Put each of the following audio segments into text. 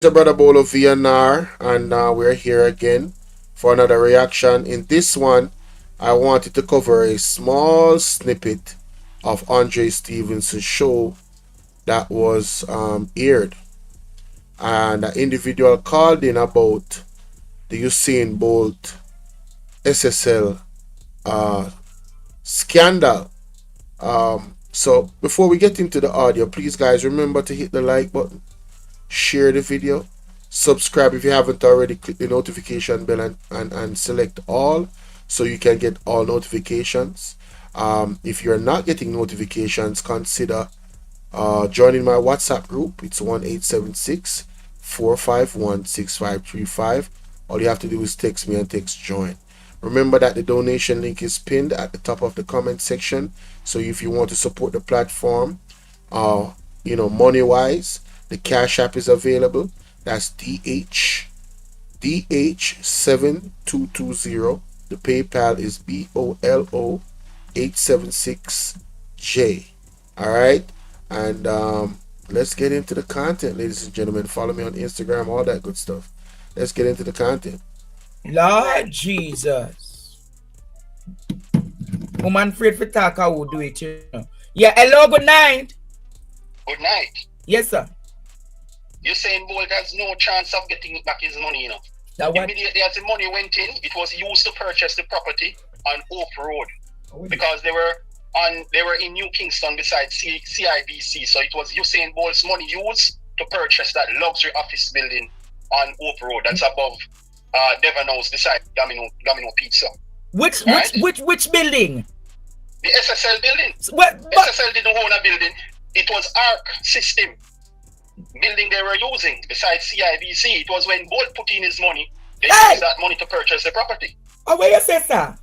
Your brother Bolo VNR, and we're here again for another reaction. In this one, I wanted to cover a small snippet of Andre Stevens' show that was aired, and an individual called in about the Usain Bolt SSL scandal. So before we get into the audio, please guys remember to hit the like button, share the video, subscribe if you haven't already, click the notification bell and select all so you can get all notifications. If you're not getting notifications, consider joining my WhatsApp group. It's 1-876-451-6535. All you have to do is text me and text join. Remember that the donation link is pinned at the top of the comment section. So if you want to support the platform, money wise, the Cash App is available. That's DH7220. The PayPal is BOLO 876J. All right, and let's get into the content, ladies and gentlemen. Follow me on Instagram, all that good stuff. Let's get into the content. Lord Jesus. Woman afraid for talk, I will do it, you know. Yeah, hello, good night. Good night. Yes, sir. Usain Bolt has no chance of getting back his money, you know. That what? Immediately as the money went in, it was used to purchase the property on Oak Road because they were in New Kingston beside CIBC. So it was Usain Bolt's money used to purchase that luxury office building on Oak Road. That's above Devon House beside Domino Pizza. Which building? The SSL building. What? SSL didn't own a building. It was ARC system building they were using besides CIBC. It was when Bolt put in his money, they used that money to purchase the property. Oh, where you say, sir?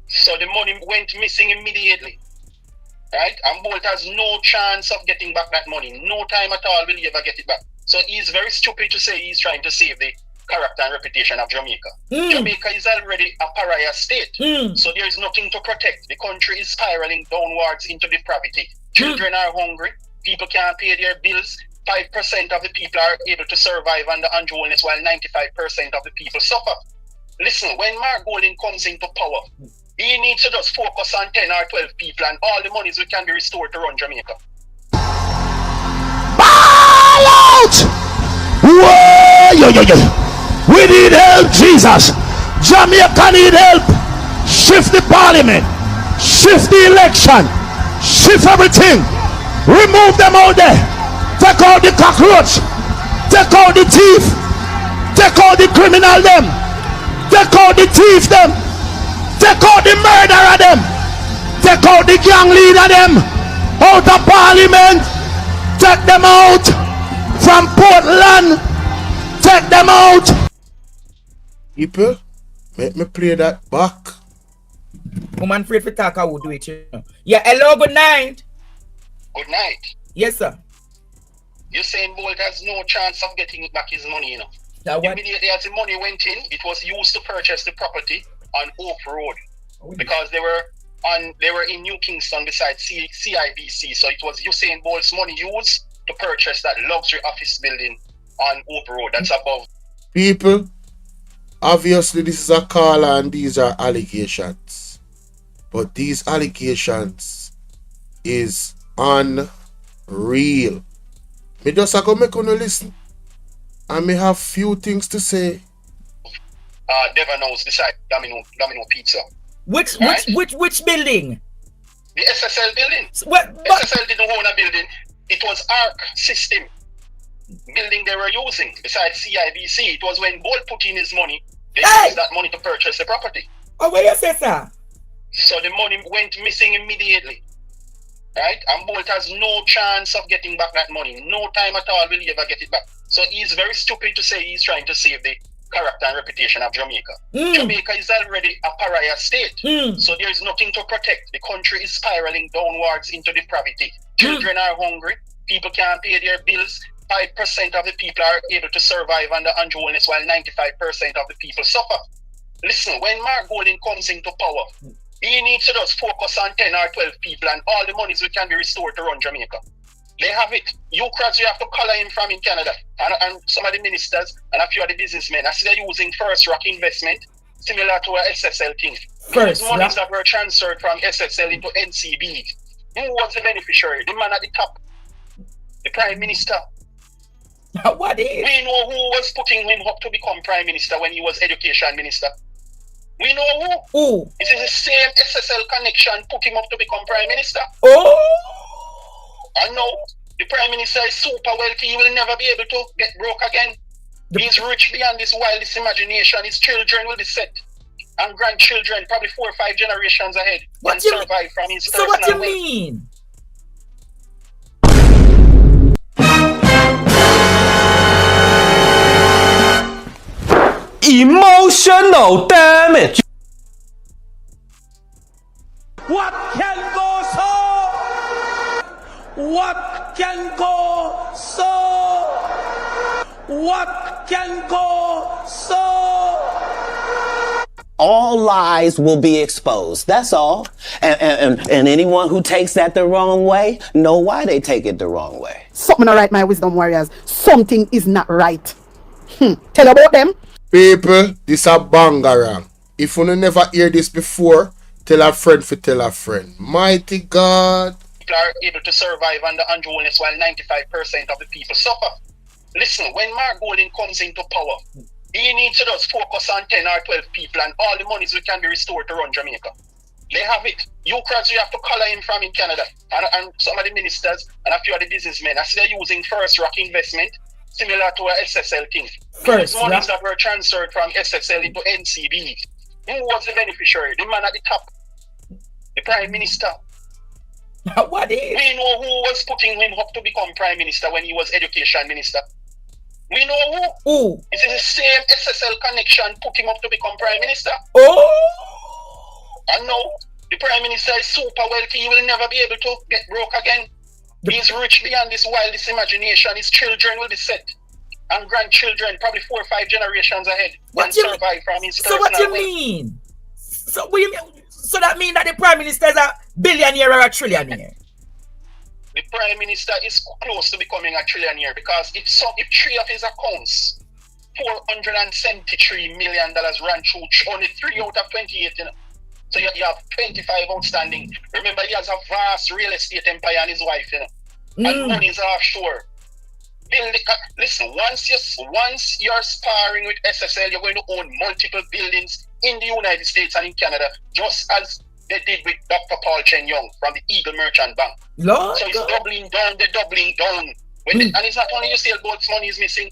So the money went missing immediately. Right? And Bolt has no chance of getting back that money. No time at all will he ever get it back. So he's very stupid to say he's trying to save the character and reputation of Jamaica. Jamaica is already a pariah state. So there is nothing to protect. The country is spiraling downwards into depravity. Children are hungry. People can't pay their bills. 5% of the people are able to survive under unruliness while 95% of the people suffer. Listen, when Mark Golding comes into power, he needs to just focus on 10 or 12 people and all the monies can be restored to run Jamaica. Ball out! Whoa, we need help, Jesus. Jamaica need help. Shift the parliament. Shift the election. Shift everything. Remove them out there. Take out the cockroach. Take out the thief. Take out the criminal them. Take out the thief them. Take out the murderer them. Take out the gang leader them. Out of parliament. Take them out from Portland. Take them out. People, make me play that back. Woman afraid for talk, I will do it, you know. Yeah, hello, good night. Good night. Yes, sir. Usain Bolt has no chance of getting back his money, you know. That what? Immediately as the money went in, it was used to purchase the property on Oak Road because they were in New Kingston beside CIBC. So it was Usain Bolt's money used to purchase that luxury office building on Oak Road. That's above. People, obviously this is a call and these are allegations. But these allegations is unreal. Me just go make you listen. And me have few things to say. Devon House beside Domino Pizza. Which building? The SSL building. What? SSL didn't own a building. It was ARC system building they were using besides CIBC. It was when Bolt put in his money, they used that money to purchase the property. Oh, where you say, sir? So the money went missing immediately. Right? And Bolt has no chance of getting back that money. No time at all will he ever get it back. So he's very stupid to say he's trying to save the character and reputation of Jamaica. Jamaica is already a pariah state. So there is nothing to protect. The country is spiraling downwards into depravity. Children are hungry. People can't pay their bills. 5% of the people are able to survive under unruliness while 95% of the people suffer. Listen, when Mark Golding comes into power, he needs to just focus on 10 or 12 people and all the monies can be restored to run Jamaica. They have it. You crowds, you have to color him from in Canada. And some of the ministers and a few of the businessmen, I see they're using First Rock investment, similar to a SSL thing. Those monies that were transferred from SSL into NCB. Who was the beneficiary? The man at the top. The Prime Minister. What is? We know who was putting him up to become Prime Minister when he was Education Minister. We know who. It is the same SSL connection put him up to become Prime Minister. I know. The Prime Minister is super wealthy. He will never be able to get broke again. He's rich beyond his wildest imagination. His children will be set. And grandchildren, probably 4 or 5 generations ahead. And survive from his personal what do you wealth. mean? Emotional damage. What can go so? What can go so? What can go so? All lies will be exposed. That's all. And anyone who takes that the wrong way, know why they take it the wrong way. Something not right, my wisdom warriors. Something is not right. Tell about them. People, this a bangarang. If you never hear this before, tell a friend for tell a friend. Mighty God. People are able to survive under unruliness while 95% of the people suffer. Listen, when Mark Golding comes into power, he needs to just focus on 10 or 12 people and all the monies we can be restored to run Jamaica. They have it. You crowds, you have to color him from in Canada. And some of the ministers and a few of the businessmen, I see they're using First Rock investment, similar to a SSL thing. Those monies that were transferred from SSL into NCB. Who was the beneficiary? The man at the top. The Prime Minister. What is? We know who was putting him up to become Prime Minister when he was Education Minister. We know who. It is the same SSL connection put him up to become Prime Minister. I know. The Prime Minister is super wealthy. He will never be able to get broke again. He's rich beyond his wildest imagination. His children will be set. And grandchildren, probably 4 or 5 generations ahead. And survive from his personal what do you wealth. mean? So that means that the Prime Minister is a billionaire or a trillionaire? The Prime Minister is close to becoming a trillionaire because if 3 of his accounts, $473 million ran through only 3 out of 28, you know. So you have 25 outstanding. Remember, he has a vast real estate empire and his wife, you know. And money is offshore. Listen, once you're sparring with SSL, you're going to own multiple buildings in the United States and in Canada, just as they did with Dr. Paul Chen Young from the Eagle Merchant Bank. So it's doubling down, they're doubling down. And it's not only Usain Bolt's money is missing,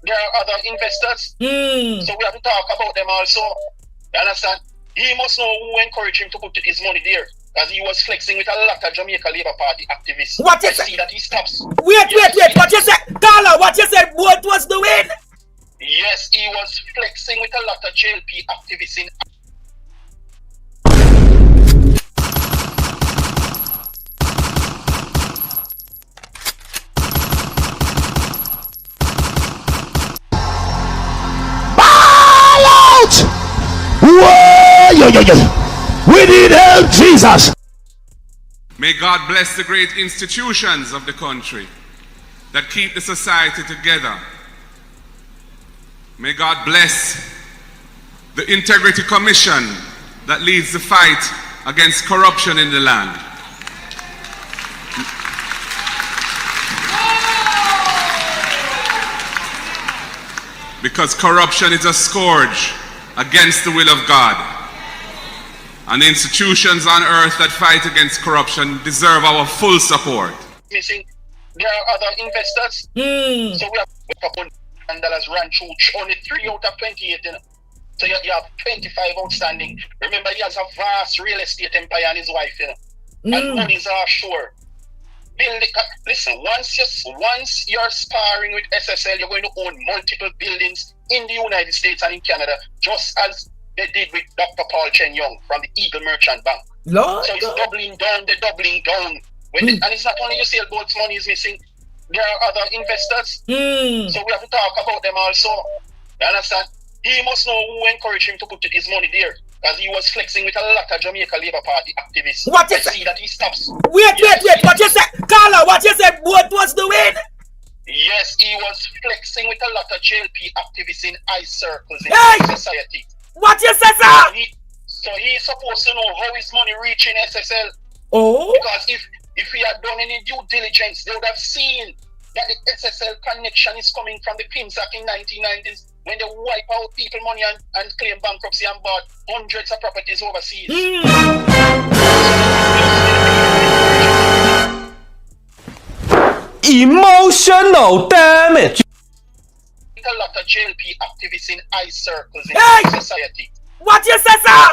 there are other investors. So we have to talk about them also. You understand? He must know who encouraged him to put his money there. Because he was flexing with a lot of Jamaica Labour Party activists. What you see that he stops. Wait. What you said? Carla, what you said Bolt was doing? Yes, he was flexing with a lot of JLP activists in. Ball out! Whoa! We need help, Jesus. May God bless the great institutions of the country that keep the society together. May God bless the Integrity Commission that leads the fight against corruption in the land. Because corruption is a scourge against the will of God. And the institutions on earth that fight against corruption deserve our full support. Missing, there are other investors. So we have $1 ran through only 3 out of 28. You know? So you have 25 outstanding. Remember, he has a vast real estate empire and his wife. You know? And money is offshore. Listen, once you're sparring with SSL, you're going to own multiple buildings in the United States and in Canada, just as they did with Dr. Paul Chen Young from the Eagle Merchant Bank. So it's doubling down, they're doubling down. And it's not only Usain Bolt's money is missing, there are other investors. So we have to talk about them also. You understand? He must know who encouraged him to put his money there. Because he was flexing with a lot of Jamaica Labour Party activists. What you I say? see that he stops. Wait. What you said? Carla, what you said? What was doing? Yes, he was flexing with a lot of JLP activists in high circles in Hey! society. What you said, sir? So he's supposed to know how his money reaching SSL. Oh. Because if he had done any due diligence, they would have seen that the SSL connection is coming from the PIMSAC in 1990s when they wipe out people money and claim bankruptcy and bought hundreds of properties overseas. Emotional damage. A lot of JLP activists in high circles in society. What you say, sir?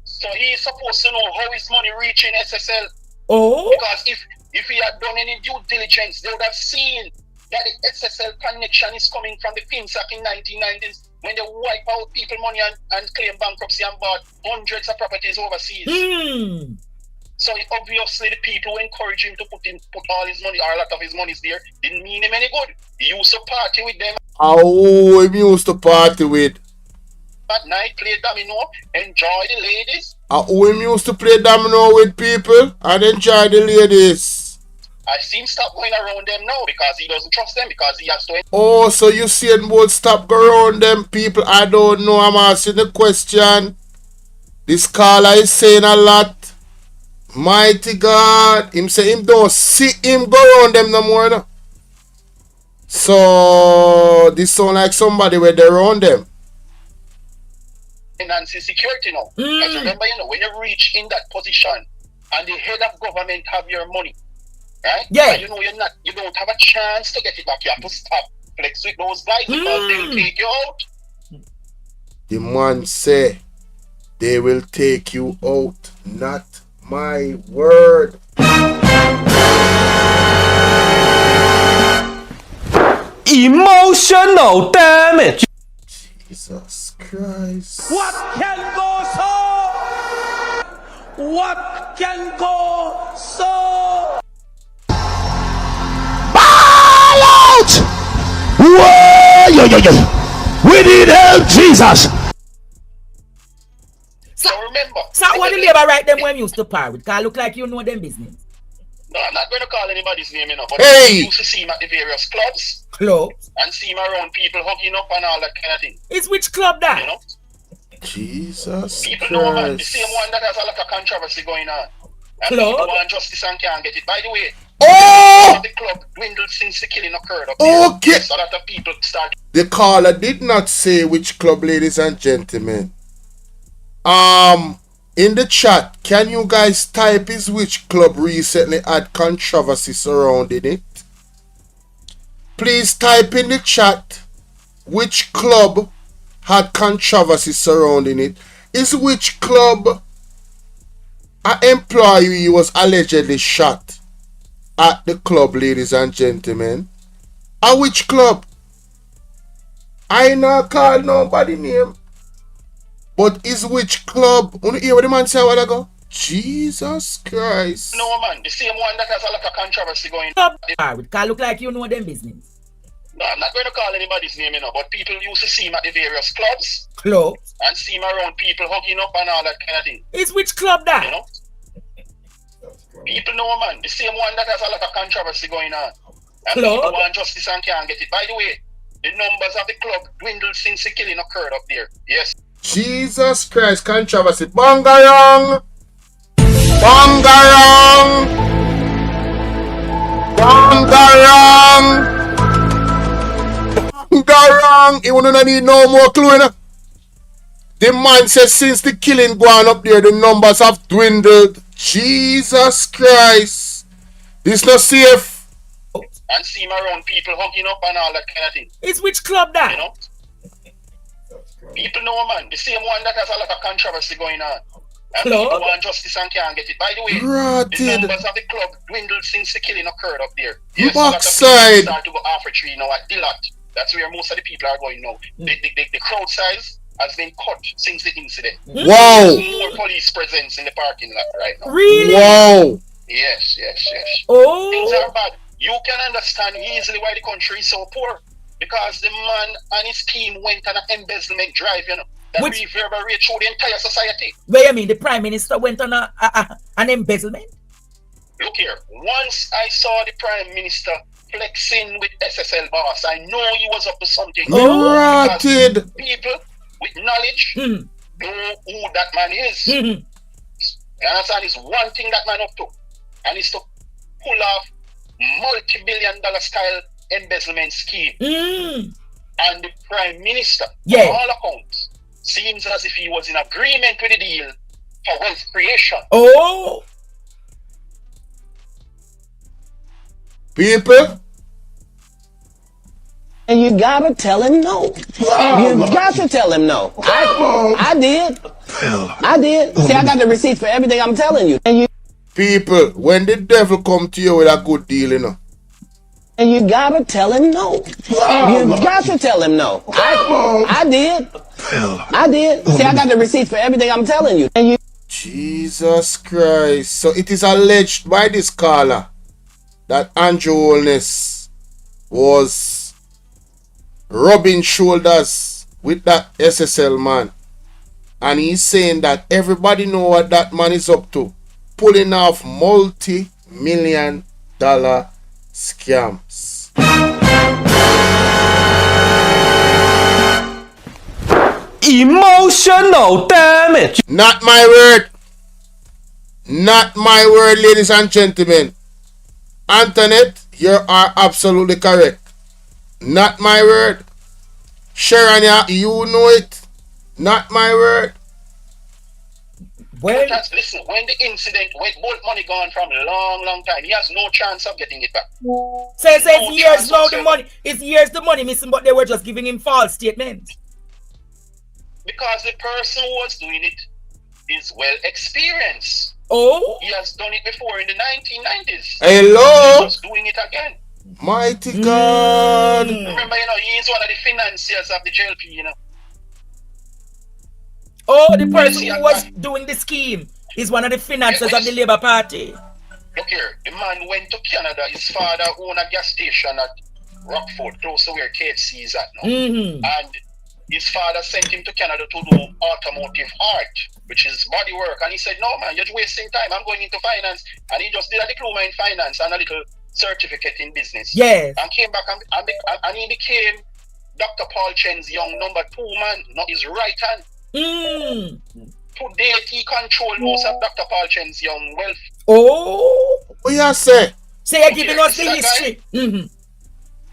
So he's supposed to know how his money reaching SSL. Oh. Because if he had done any due diligence, they would have seen that the SSL connection is coming from the PIMSAC in 1990s when they wipe out people money and claim bankruptcy and bought hundreds of properties overseas. So obviously the people who encourage him to put all his money, or a lot of his money there, didn't mean him any good. He used to party with them Oh, him used to party with. at night, play domino, enjoy the ladies. Who him used to play domino with people and enjoy the ladies. I see him stop going around them now because he doesn't trust them, because he has to. Oh, so Usain Bolt stop go around them people? I don't know. I'm asking the question. This caller is saying a lot. Mighty God. Him say him don't see him go around them no more. No? So this sound like somebody where they around them. Financial security now. Because remember, when you reach in that position and the head of government have your money, right? Yeah. And you don't have a chance to get it back. You have to stop flex with those guys because they'll take you out. The man say they will take you out. Not my word. Emotional damage. Jesus Christ. What can go so? What can go so? Ball out! Whoa! We need help, Jesus. So remember. So what the labor right them when you used to par with? Cause look like you know them business. No, I'm not going to call anybody's name, but Hey! you used to see him at the various clubs and see him around people hugging up and all that kind of thing. It's which club that? You know? Jesus People know, man. The Christ. same one that has a lot of controversy going on. And Club? people want justice and can't get it. By the way, Oh! the club dwindled since the killing occurred up there. Okay. So a lot of people start. The caller did not say which club, ladies and gentlemen. In the chat, can you guys type is which club recently had controversy surrounding it? Please type in the chat which club had controversy surrounding it. Is which club an employee was allegedly shot at the club, ladies and gentlemen? A which club? I not call nobody name. But is which club? You hear what the man say a while ago? Jesus Christ. No, man. The same one that has a lot of controversy going Club par with. Cause look like you know them business. No, I'm not going to call anybody's name, but people used to see him at the various clubs Clubs? and see him around people hugging up and all that kind of thing. It's which club that? You know? People know, man. The same one that has a lot of controversy going on. And Club? people want justice and can't get it. By the way, the numbers of the club dwindled since the killing occurred up there. Yes. Jesus Christ, controversy. Bangarang! Bangarang! Bangarang! Bangarang! You wanna need no more clue, you know? The man says since the killing gone up there, the numbers have dwindled. Jesus Christ. This not safe. And see him around people hugging up and all that kind of thing. It's which club that? You know? People know, man. The same one that has a lot of controversy going on. And Club? people want justice and can't get it. By the way, the Rotted. numbers of the club dwindled since the killing occurred up there. Yes, Backside. a lot of people start to go half a tree now at Dillat. That's where most of the people are going now. The crowd size has been cut since the incident. Wow. More police presence in the parking lot right now. Really? Wow. Yes. Things Oh. are bad. You can understand easily why the country is so poor. Because the man and his team went on an embezzlement drive, that Which- reverberate through the entire society. Where you mean the Prime Minister went on an embezzlement? Look here, once I saw the Prime Minister flexing with SSL boss, I know he was up to something. Rotted. Because people with knowledge know who that man is. You understand? It's one thing that man up to, and it's to pull off multi-billion-dollar style embezzlement scheme. And the Prime Minister, Yeah. on all accounts, seems as if he was in agreement with the deal for wealth creation. Oh, People, And you gotta tell him no. You got to tell him no. I did. I did. See, I got the receipts for everything I'm telling you. And people, when the devil come to you with a good deal, you know, you gotta tell him no. You got to tell him no. I did. I did. See, I got the receipts for everything I'm telling you. And Jesus Christ. So it is alleged by this caller that Andrew Holness was rubbing shoulders with that SSL man. And he's saying that everybody know what that man is up to. Pulling off multi-million-dollar scams. Emotional damage. Not my word. Not my word, ladies and gentlemen. Antoinette, you are absolutely correct. Not my word. Sharon, you know it. Not my word. well, Just listen, when the incident, when Bolt money gone from a long time, he has no chance of getting it back. says No it's years chance now the whatsoever. money. It's years the money missing, but they were just giving him false statements. Because the person who was doing it is well experienced. Oh, He has done it before in the 1990s. Hello. He's just doing it again. Mighty God. Remember, he is one of the financiers of the JLP, oh, the person who was doing the scheme is one of the financiers of the Labour Party. Look here, the man went to Canada. His father owned a gas station at Rockford, close to where KFC is at now. And his father sent him to Canada to do automotive art, which is body work. And he said, no, man, you're wasting time. I'm going into finance. And he just did a diploma in finance and a little certificate in business. Yes. And came back and he became Dr. Paul Chen's young number 2 man, not his right hand. To date, he controlled most of Dr. Paul Chen's young wealth. Oh, What you say? so you're giving us the history.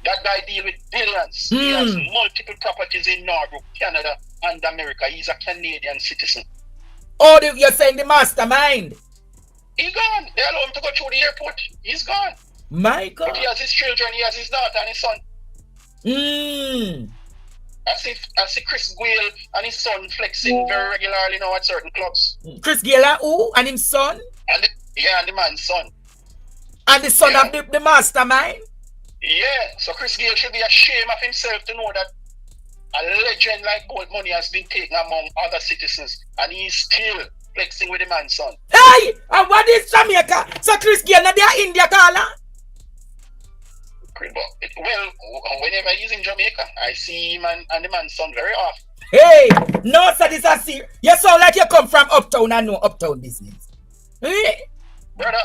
That guy deal with billions. He has multiple properties in Norfolk, Canada, and America. He's a Canadian citizen. Oh, you're saying the mastermind. He gone. They allow him to go through the airport. He's gone. My But God. he has his children, he has his daughter and his son. I see Chris Gwale and his son flexing very regularly now at certain clubs. Chris Gala, who? And his son? And the man's son. And the son of the mastermind? Yeah, so Chris Gale should be ashamed of himself to know that a legend like Gold Money has been taken among other citizens and he's still flexing with the man's son. Hey! And what is Jamaica? So Chris Gale, they are India caller? Well, whenever he's in Jamaica, I see him and the man's son very often. Hey! No, sir, this is serious. You sound like you come from uptown and know uptown business. Hey? Brother,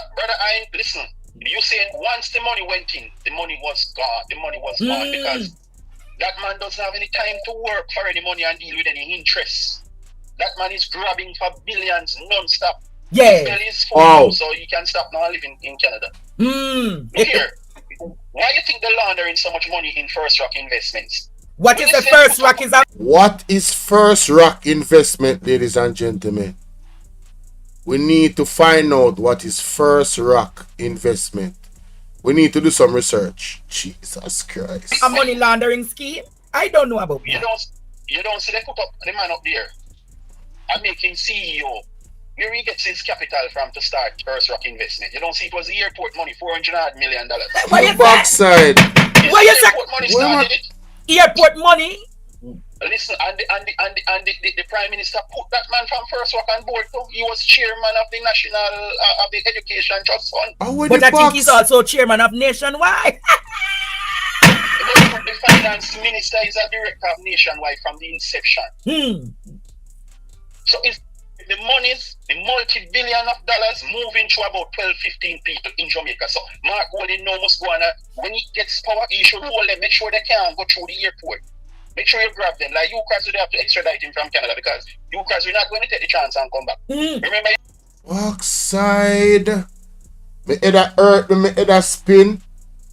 listen. You saying once the money went in, the money was gone. The money was gone because that man doesn't have any time to work for any money and deal with any interest. That man is grabbing for billions non-stop. Yeah. His belly is full, so he can stop now living in Canada. Look here. Why do you think they're laundering so much money in First Rock investments? What is the First Rock? What is First Rock investment, ladies and gentlemen? We need to find out what is First Rock investment. We need to do some research. Jesus Christ. A money laundering scheme? I don't know about that. You don't see they put up the man up there and make him CEO. Where he gets his capital from to start First Rock investment. You don't see it was the airport money, $400 million. What you backside? What you say? Airport money started it. Airport money? Listen, and the Prime Minister put that man from First Rock on board. So he was chairman of the National of the Education Trust Fund. But I think he's also chairman of Nationwide. The finance minister is a director of Nationwide from the inception. So it's the monies, the multi-billion of dollars moving through about 12, 15 people in Jamaica. So Mark Golding now must go on when he gets power, he should hold them, make sure they can't go through the airport. Make sure you grab them. Like you guys would have to extradite him from Canada because you guys are not going to take the chance and come back. Remember? Backside. Me head a hurt, me head a spin.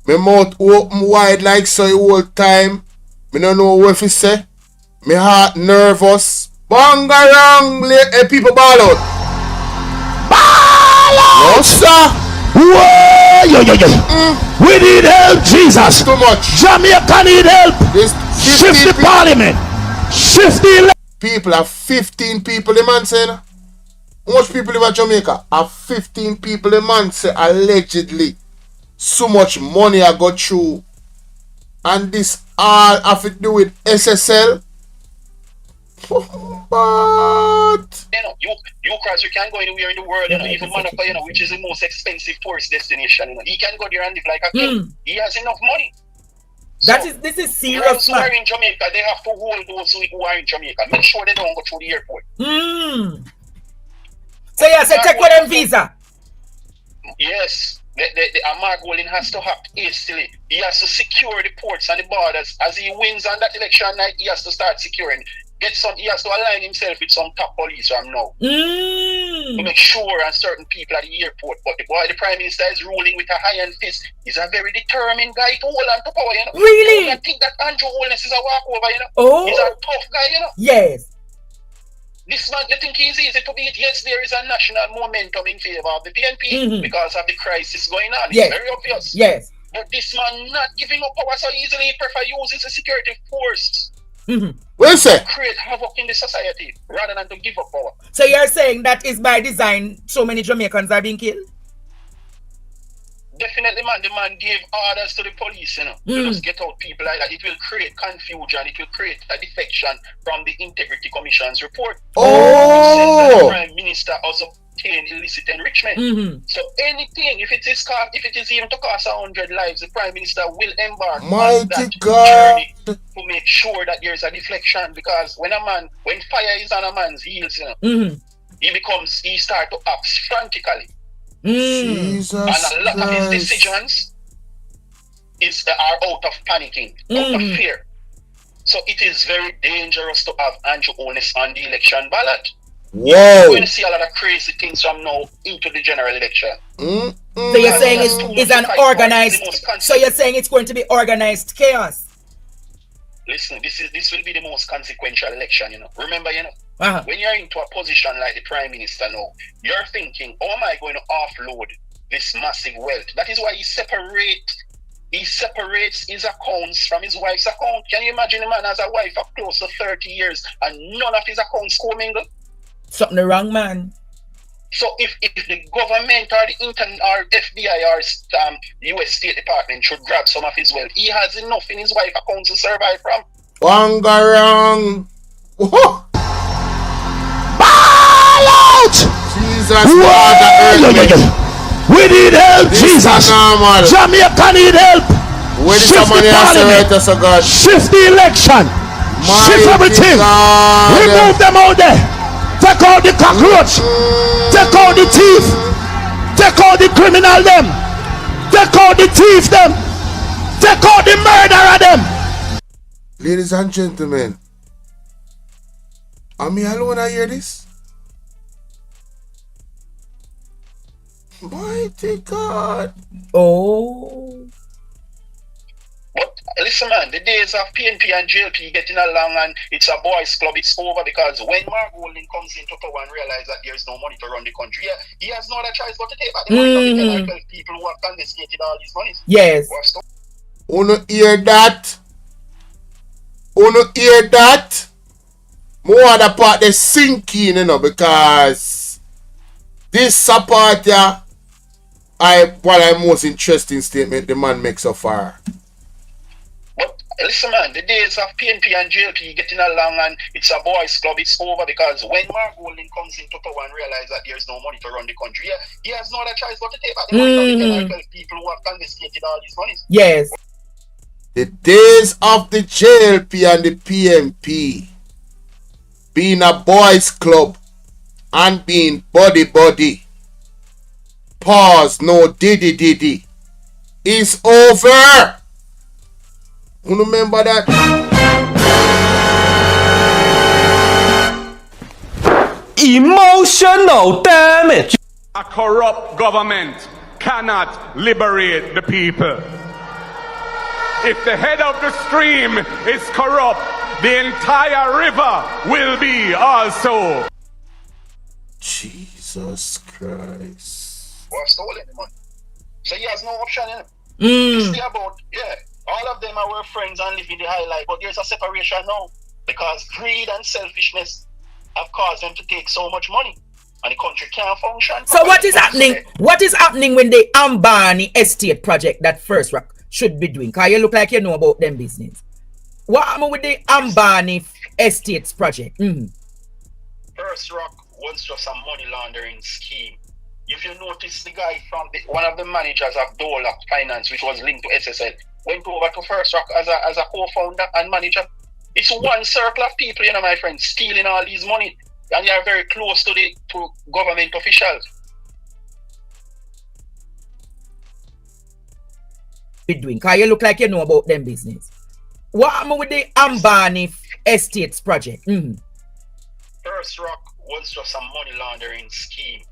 My mouth open wide like so the whole time. Me don't know what to say. My heart nervous. Bangarang, people ball out. Ball out! No, sir. Whoa! We need help, Jesus. Too much. Jamaica need help. This Shift the parliament. Shift the people are 15 people, the man said. How much people live in Jamaica? Are 15 people, the man say, allegedly. So much money I got through. And this all have to do with SSL. But you cross, you can't go anywhere in the world, even Monaco, which is the most expensive tourist destination. He can go there and live like a king. He has enough money. So, this is serious, man. Who are in Jamaica, they have to hold those who are in Jamaica. Make sure they don't go through the airport. So yeah, so check for them visa. Yes. The Mark Golding has to act hastily. He has to secure the ports and the borders. As he wins on that election night, he has to start securing. He has to align himself with some top police from now. To make sure on certain people at the airport. But the Prime Minister is ruling with a iron fist. He's a very determined guy to hold on to power, Really? I think that Andrew Holness is a walkover, Oh. He's a tough guy, Yes. This man, you think he's easy to beat? Yes, there is a national momentum in favor of the PNP because of the crisis going on. It's very obvious. Yes. But this man not giving up power so easily, he prefer using the security force. What is it? Create havoc in the society rather than to give up power. So you're saying that is by design so many Jamaicans are being killed? Definitely, man. The man gave orders to the police, to just get out people like that. It will create confusion. It will create a defection from the Integrity Commission's report. Oh! The Prime Minister also obtained illicit enrichment. So anything, if it is even to cost 100 lives, the Prime Minister will embark on that journey to make sure that there is a deflection. Because when fire is on a man's heels, he starts to act frantically. Jesus and a lot Christ. of his decisions are out of panicking, out of fear. So it is very dangerous to have Andrew Holness on the election ballot. Whoa! You're going to see a lot of crazy things from now into the general election. So you're saying it's an organized. So you're saying it's going to be organized chaos. Listen, this will be the most consequential election. Remember, when you're into a position like the Prime Minister now, you're thinking, how am I going to offload this massive wealth? That is why he separates his accounts from his wife's account. Can you imagine a man has a wife of close to 30 years and none of his accounts commingle? Something wrong, man. So if the government or the FBI or US State Department should grab some of his wealth, he has enough in his wife's account to survive from. Wangarang. Ball out! Jesus, we need help, this Jesus. Jamaica need help. When is Shift somebody the has to parliament. write us, God? Shift the election. Shift everything. God. Remove them out there. Take out the cockroach. Take out the thief. Take out the criminal them. Take out the thief them. Take out the murderer them. Ladies and gentlemen, am I alone I hear this? Mighty God. Oh. But listen, man, the days of PNP and JLP getting along and it's a boys' club, it's over because when Mark Golding comes into power and realizes that there's no money to run the country, he has no other choice but to take back the money from the people who have confiscated all these monies. Yes. Wanna hear that? More other part they sinking, because this support one of the most interesting statement the man makes so far. But listen, man, the days of PNP and JLP getting along and it's a boys' club, it's over because when Mark Golding comes into power and realizes that there's no money to run the country, he has no other choice but to take back the money from the people who have confiscated all these monies. Yes. The days of the JLP and the PNP being a boys' club and being buddy. Pause, no diddy is over. You remember that? Emotional damage. A corrupt government cannot liberate the people. If the head of the stream is corrupt, the entire river will be also. Jesus Christ. Or stolen the money. So he has no option in it. It's still about, all of them are our friends and living the high life, but there's a separation now because greed and selfishness have caused them to take so much money and the country can't function. So what is happening? What is happening when the Ambani estate project that First Rock should be doing? Because you look like you know about them business. What happened with the Ambani estates project? First Rock was just a money laundering scheme. If you notice, the guy from one of the managers of Bolo Finance, which was linked to SSL, went over to First Rock as a co-founder and manager. It's one circle of people, my friend, stealing all these money, and they are very close to government officials. Doing? Because you look like you know about them business. What happened with the Ambani estates project? First Rock was just a money laundering scheme.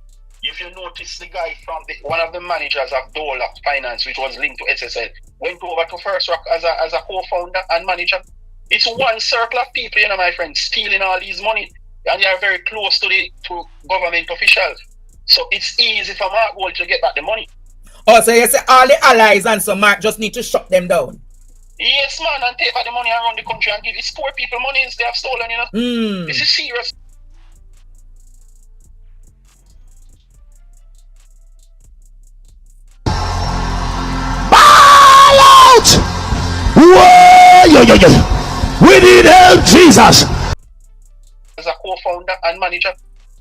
If you notice, the guy from one of the managers of Bolo Finance, which was linked to SSL, went over to First Rock as a co-founder and manager. It's one circle of people, my friend, stealing all these money, and they are very close to government officials. So it's easy for Mark Gold to get back the money. Oh, so you say all the allies and so Mark just need to shut them down? Yes, man, and take back the money around the country and give these poor people money they have stolen, This is serious. Whoa, we need help, Jesus. As a co-founder and manager,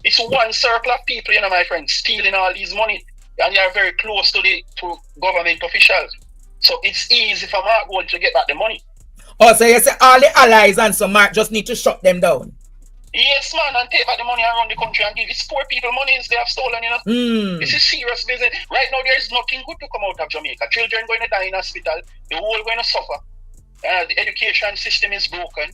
it's one circle of people, my friend, stealing all these money, and they are very close to government officials. So it's easy for Mark Gold to get back the money. Oh, so you say all the allies and so Mark just need to shut them down? Yes, man, and take back the money around the country and give these poor people money they have stolen, This is serious business. Right now, there is nothing good to come out of Jamaica. Children going to die in hospital. The whole going to suffer. The education system is broken.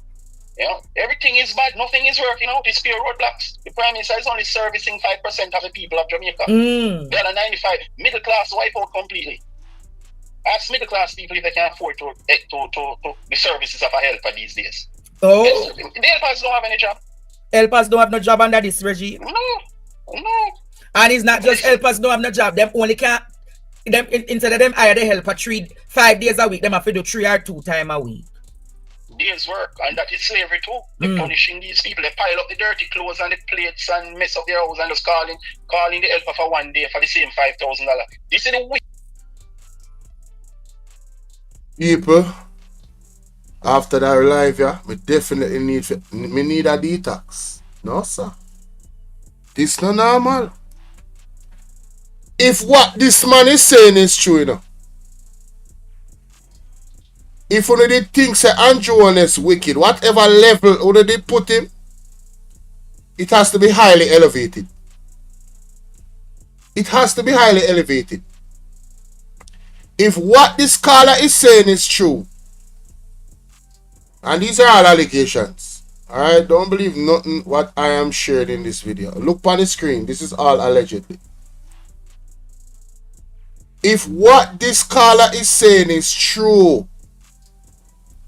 Everything is bad. Nothing is working out. It's pure roadblocks. The Prime Minister is only servicing 5% of the people of Jamaica. The other 95, middle class wipe out completely. Ask middle class people if they can afford to the services of a helper these days. Oh, the helpers don't have any job. Helpers don't have no job under this regime. No. And it's not just helpers don't have no job. Them only can't. Them instead of them hire the helper 5 days a week, them have to do 3 or 2 times a week. Days work, and that is slavery too. They're punishing these people. They pile up the dirty clothes and the plates and mess up their house and just calling the helper for 1 day for the same $5,000. This is the way. People, after that live, we definitely need a detox. No, sir. This not normal. If what this man is saying is true, if one of the things that Andrew is wicked, whatever level one of they put him, it has to be highly elevated. It has to be highly elevated. If what this caller is saying is true, and these are all allegations, alright, don't believe nothing what I am shared in this video. Look on the screen, this is all allegedly. If what this caller is saying is true,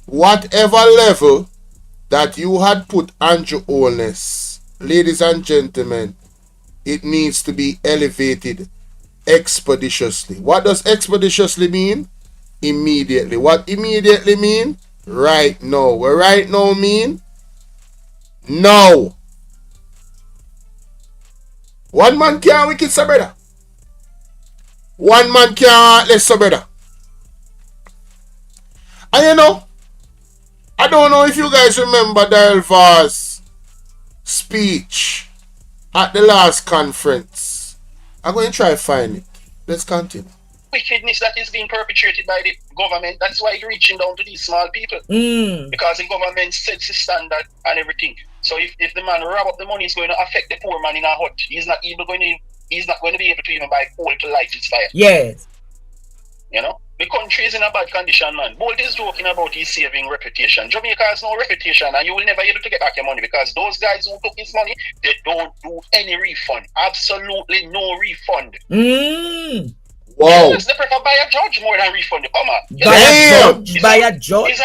whatever level that you had put Andrew Holness, ladies and gentlemen, it needs to be elevated expeditiously. What does expeditiously mean? Immediately. What immediately mean? Right now. What right now mean? No. One man can't wicked so brother. One man can't less so brother. And I don't know if you guys remember Delvar's speech at the last conference. I'm going to try to find it. Let's continue. Wickedness that is being perpetrated by the government. That's why it's reaching down to these small people. Because the government sets the standard and everything. So if the man rob up the money, it's going to affect the poor man in a hut. He's not going to be able to even buy coal to light his fire. Yes. You know? The country is in a bad condition, man. Bolt is joking about his saving reputation. Jamaica has no reputation, and you will never be able to get back your money because those guys who took his money, they don't do any refund. Absolutely no refund. Wow. Yes, they prefer buy a judge more than refund the bomber. Buy a judge.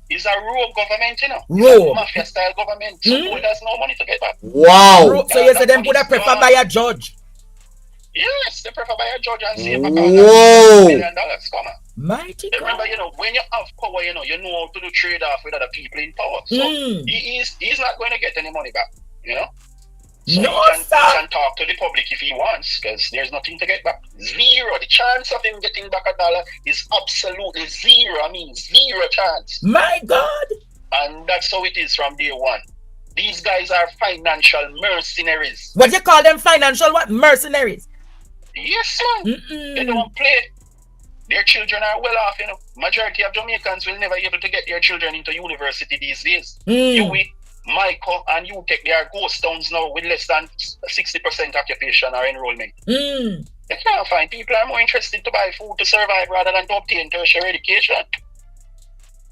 It's a rogue government, you know. Rogue. Mafia style government. So Bolt has no money to get back. Wow. So you say them would prefer buy a judge. Yes, they prefer buy a judge and save $1 Whoa. million. Come on. Mighty God. Remember, you know, when you have power, you know how to do trade off with other people in power. So he's not going to get any money back, you know. So No, he sir. can talk to the public if he wants, because there's nothing to get back. Zero. The chance of him getting back $1 is absolutely zero. I mean, zero chance. My God. And that's how it is from day one. These guys are financial mercenaries. What you call them? Financial what? Mercenaries. Yes, man. They don't play. Their children are well off, you know. Majority of Jamaicans will never be able to get their children into university these days. UWI, Michael, and UTech, they are ghost towns now with less than 60% occupation or enrollment. They can't find. People are more interested to buy food to survive rather than to obtain tertiary education.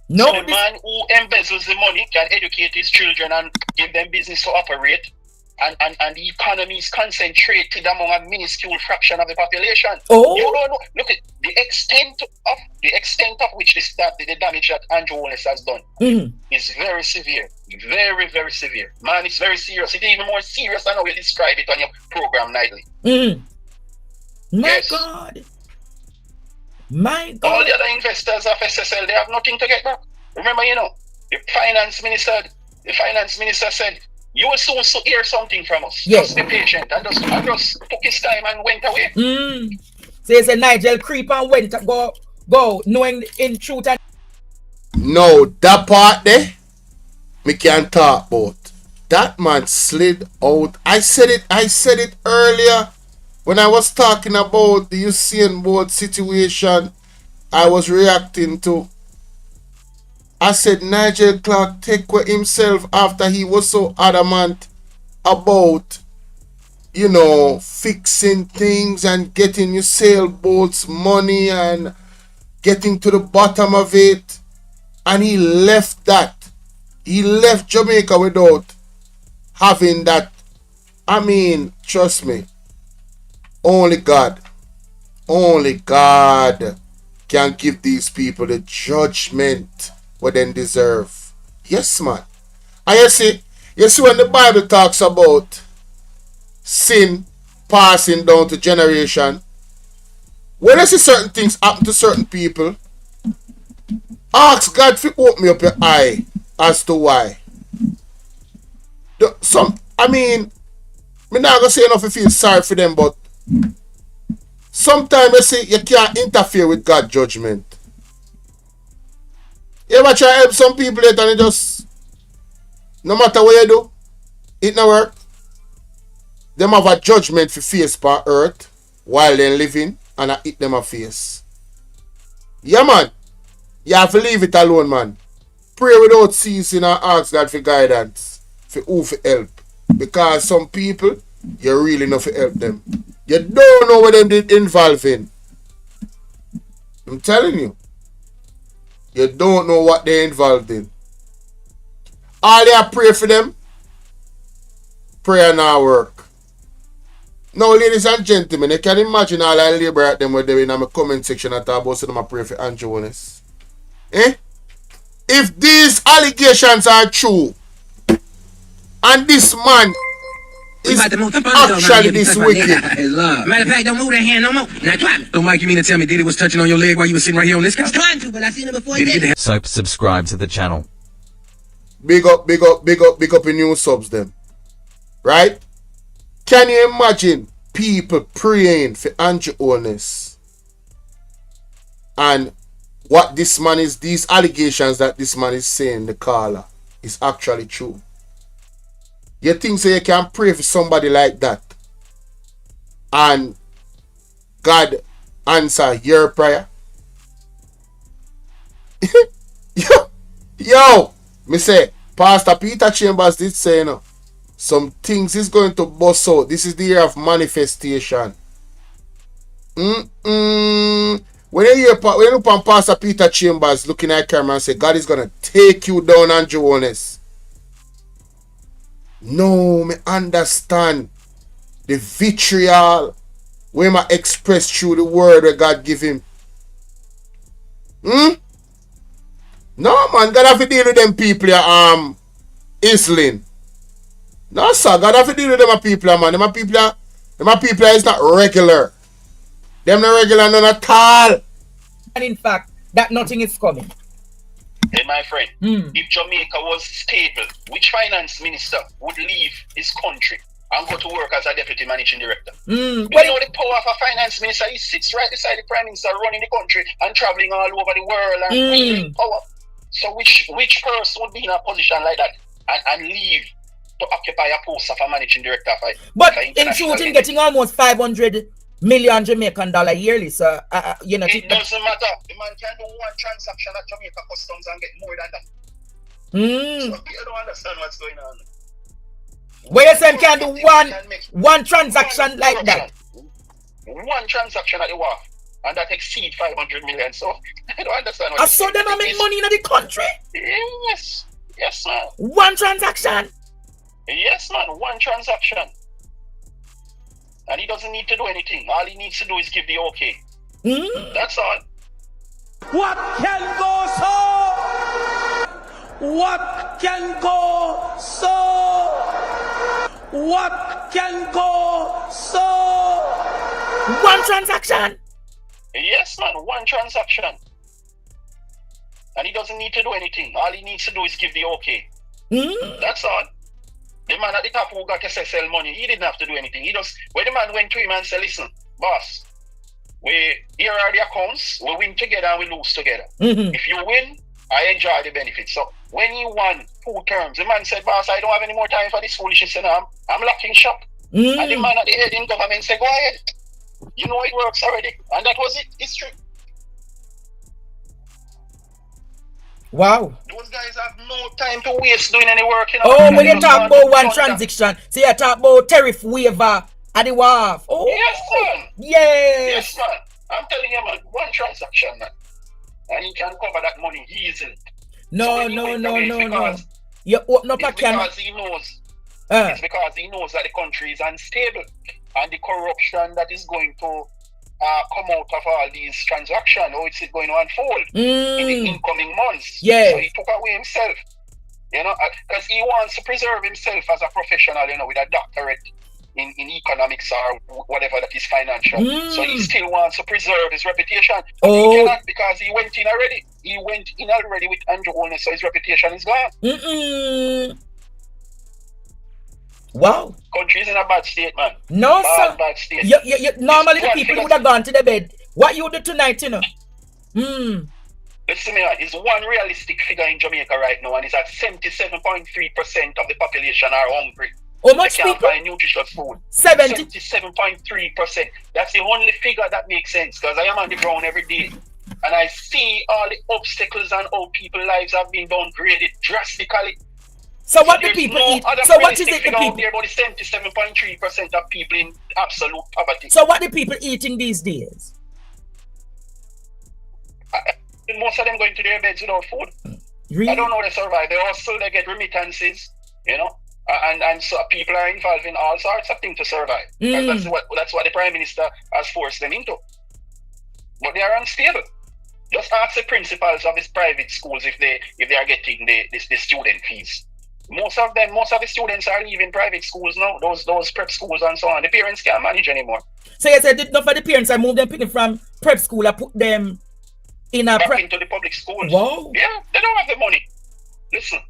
No, so the man who embezzles the money can educate his children and give them business to operate. And the economy is concentrated among a minuscule fraction of the population. Oh. You don't know. Look at the extent of which the damage that Andrew Holness has done is very severe. Very, very severe. Man, it's very serious. It's even more serious than how you describe it on your program nightly. My God. My God. All the other investors of SSL, they have nothing to get back. Remember, you know, the finance minister said, you will soon hear something from us. Yes. Just be patient. And just took his time and went away. So you say Nigel creep and went go knowing in truth and No, that part there, me can't talk about. That man slid out. I said it earlier when I was talking about the Usain Bolt situation. I was reacting to. I said Nigel Clark take away himself after he was so adamant about, you know, fixing things and getting Usain Bolt's money and getting to the bottom of it. And he left that. He left Jamaica without having that. I mean, trust me, only God can give these people the judgment what they deserve. Yes, man. And you see when the Bible talks about sin passing down to generation, when I see certain things happen to certain people, ask God to open me up your eye as to why. Me not gonna say enough if you feel sorry for them, but sometimes you see you can't interfere with God's judgment. You ever try to help some people later and it just, no matter what you do, it not work. Them have a judgment for face per earth while they're living and I hit them a face. Yeah, man. You have to leave it alone, man. Pray without ceasing and ask God for guidance. For who for help. Because some people, you really know for help them. You don't know what them did involve in. I'm telling you. You don't know what they're involved in. All you pray for them, prayer now work. Now, ladies and gentlemen, you can imagine all I labor at them when they're in my comment section and talk about so them pray for Andrew Holness. If these allegations are true, and this man is actually this wicked. Matter of fact, don't move that hand no more. Now try me. So, Mike, you mean to tell me Diddy was touching on your leg while you were sitting right here on this couch? Trying to, but I seen it before he did it. So subscribe to the channel. Big up in new subs them. Right? Can you imagine people praying for Andrew Holness? And what this man is, these allegations that this man is saying, the caller, is actually true. You think so you can pray for somebody like that and God answer your prayer? Yo, me say, Pastor Peter Chambers did say, you know, some things is going to bust out. This is the year of manifestation. When you look on Pastor Peter Chambers looking at camera and say, God is going to take you down, Andrew Honest. No, me understand the vitriol where I express through the word that God give him. No, man, God have to deal with them people Isling. No, sir, God have to deal with them people, man. Them people is not regular. Them not regular none at all. And in fact, that nothing is coming. Hey, my friend, if Jamaica was stable, which finance minister would leave his country and go to work as a deputy managing director? Do you know the power of a finance minister? He sits right beside the prime minister, running the country and traveling all over the world and wielding power. So which person would be in a position like that and leave to occupy a post of a managing director? But in shooting, getting almost 500 million Jamaican dollar yearly, so you know. It doesn't matter. The man can do one transaction at Jamaica Customs and get more than that. So you don't understand what's going on. Where you say can do one transaction like that? One transaction at the wharf, and that exceed 500 million. So I don't understand. What so them make money in the country? Yes, man. One transaction. Yes, man. One transaction. And he doesn't need to do anything. All he needs to do is give the okay. That's all. What can go so? What can go so? What can go so? One transaction. Yes, man. One transaction. And he doesn't need to do anything. All he needs to do is give the okay. That's all. The man at the top who got SSL money, he didn't have to do anything. When the man went to him and said, listen, boss, here are the accounts, we win together and we lose together. If you win, I enjoy the benefits. So when he won 2 terms, the man said, boss, I don't have any more time for this foolishness, and I'm locking shop. And the man at the head in government said, go ahead. You know it works already. And that was it. History. Wow. Those guys have no time to waste doing any work. You know? Oh, when you talk about one transaction, so you talk about tariff waiver at the wharf. Oh, yes, man. Yes, man. I'm telling you, man, one transaction, man. And he can cover that money easily. No. You open up a can. Because he knows. It's because he knows that the country is unstable. And the corruption that is going to come out of all these transactions, or it's going to unfold in the incoming months. Yeah. So he took away himself, you know, because he wants to preserve himself as a professional, you know, with a doctorate in economics or whatever that is financial. So he still wants to preserve his reputation. But he cannot, because he went in already. He went in already with Andrew Honest, so his reputation is gone. Wow. Country is in a bad state, man. No, sir. Bad state. Normally the people would have gone to the bed. What you do tonight, you know? Listen, man, it's one realistic figure in Jamaica right now, and it's at 77.3% of the population are hungry. How much they can't people? buy nutritious food. 77.3%. That's the only figure that makes sense, because I am on the ground every day, and I see all the obstacles and how people's lives have been downgraded drastically. So what do people eat? So what is it the people? There about 77.3% of people in absolute poverty. So what do people eating these days? Most of them going to their beds without food. Really? I don't know how they survive. They also they get remittances, you know, and so people are involved in all sorts of things to survive. That's what the Prime Minister has forced them into. But they are unstable. Just ask the principals of his private schools if they are getting the student fees. Most of the students are leaving private schools now, those prep schools and so on. The parents can't manage anymore. So you said enough for the parents, I moved them picking from prep school, I put them in a back into the public schools. Wow. Yeah, they don't have the money. Listen,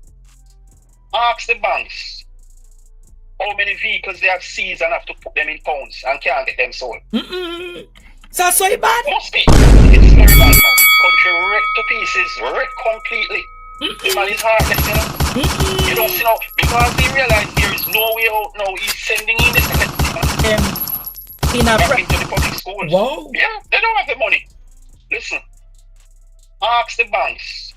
ask the banks how many vehicles they have seized and have to put them in pounds and can't get them sold. So bad? Must be. It's very bad, man. Country wrecked to pieces, wrecked completely. The man is heartless, you know. You don't see now, because he realized there is no way out now, he's sending in the back into the public schools. Wow. Yeah, they don't have the money. Listen, ask the banks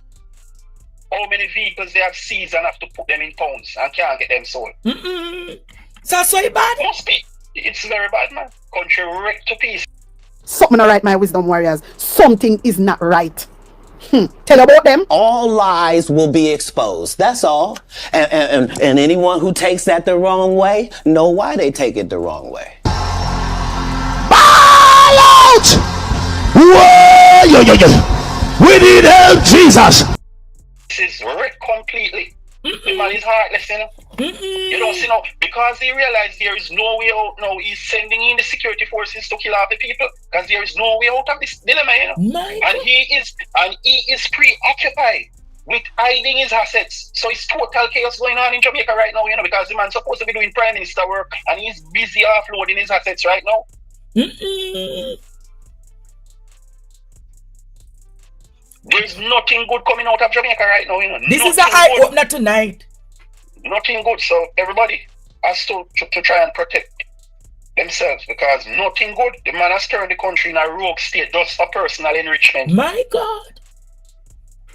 how many vehicles they have seized and have to put them in pounds and can't get them sold. So bad? Must be. It's very bad, man. Country wrecked to pieces. Something not right, my wisdom warriors. Something is not right. Tell about them. All lies will be exposed. That's all. And anyone who takes that the wrong way, know why they take it the wrong way. Ball out! Whoa! We need help, Jesus. This is wrecked completely. The man is heartless, you know. You don't see now, because he realized there is no way out now, he's sending in the security forces to kill off the people, because there is no way out of this dilemma, you know. And he is preoccupied with hiding his assets. So it's total chaos going on in Jamaica right now, you know, because the man's supposed to be doing Prime Minister work and he's busy offloading his assets right now. There's nothing good coming out of Jamaica right now, you know. This is an eye-opener tonight. Nothing good. So everybody has to try and protect themselves, because nothing good. The man has turned the country in a rogue state just for personal enrichment. My God.